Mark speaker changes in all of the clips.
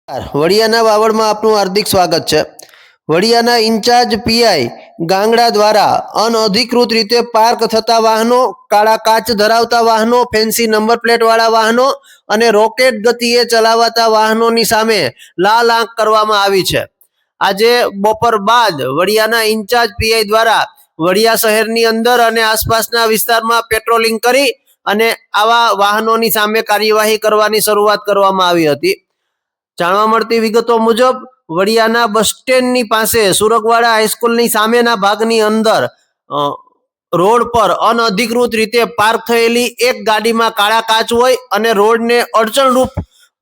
Speaker 1: વડિયાના વાવડમાં આપનું હાર્દિક સ્વાગત છે। વડિયાના ઇન્ચાર્જ પીઆઈ ગાંગડા દ્વારા અનઅધિકૃત રીતે પાર્ક થતા વાહનો, કાળા કાચ ધરાવતા વાહનો, ફેન્સી નંબર પ્લેટ વાળા વાહનો અને રોકેટ ગતિએ ચલાવાતા વાહનોની સામે લાલ આંખ કરવામાં આવી છે। આજે બપોર બાદ વડિયાના ઇન્ચાર્જ પીઆઈ દ્વારા વડિયા શહેરની અંદર અને આસપાસના વિસ્તારમાં પેટ્રોલિંગ કરી અને આવા વાહનોની સામે કાર્યવાહી કરવાની શરૂઆત કરવામાં આવી હતી। જાણવા મળતી વિગતો મુજબ વડિયાના બસ સ્ટેન્ડની પાસે સુરગવાડા હાઈસ્કૂલની સામેના ભાગની અંદર રોડ પર અનઅધિકૃત રીતે પાર્ક થયેલી એક ગાડીમાં કાળા કાચ હોય અને રોડને અડચણરૂપ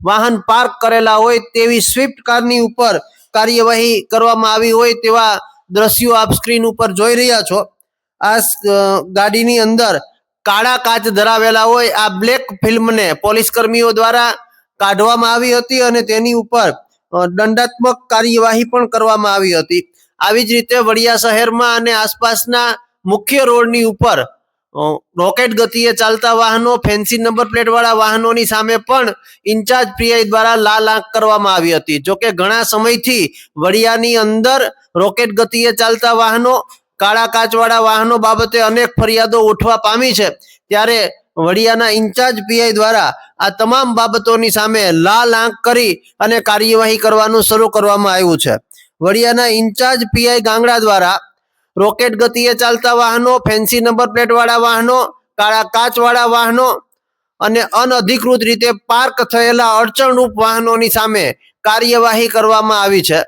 Speaker 1: વાહન પાર્ક કરેલા હોય તેવી સ્વિફ્ટ કારની ઉપર કાર્યવાહી કરવામાં આવી હોય તેવા દ્રશ્યો આપ સ્ક્રીન ઉપર જોઈ રહ્યા છો। આ ગાડીની અંદર કાળા કાચ ધરાવેલા હોય આ બ્લેક ફિલ્મને પોલીસ કર્મીઓ દ્વારા કાઢવામાં આવી હતી અને તેની ઉપર દંડાત્મક કાર્યવાહી પણ કરવામાં આવી હતી। આવી જ રીતે વડિયા શહેરમાં અને આસપાસના મુખ્ય રોડની ઉપર રોકેટ ગતિએ ચાલતા વાહનો, ફેન્સી નંબર પ્લેટ વાળા વાહનોની સામે પણ ઇન્ચાર્જ પીઆઈ દ્વારા લાલ આંખ કરવામાં આવી હતી। જોકે ઘણા સમયથી વડિયાની અંદર રોકેટ ગતિએ ચાલતા વાહનો, કાળા કાચ વાળા વાહનો બાબતે અનેક ફરિયાદો ઉઠવા પામી છે, ત્યારે વડિયાના ઇન્ચાર્જ પીઆઈ દ્વારા આ તમામ બાબતોની સામે લાલ આંખ કરી અને કાર્યવાહી કરવાનું શરૂ કરવામાં આવ્યું છે। વડિયાના ઇન્ચાર્જ પીઆઈ ગાંગડા દ્વારા રોકેટ ગતિએ ચાલતા વાહનો, ફેન્સી નંબર પ્લેટ વાળા વાહનો, કાળા કાચ વાળા વાહનો અને અનઅધિકૃત રીતે પાર્ક થયેલા અડચણરૂપ વાહનોની સામે કાર્યવાહી કરવામાં આવી છે।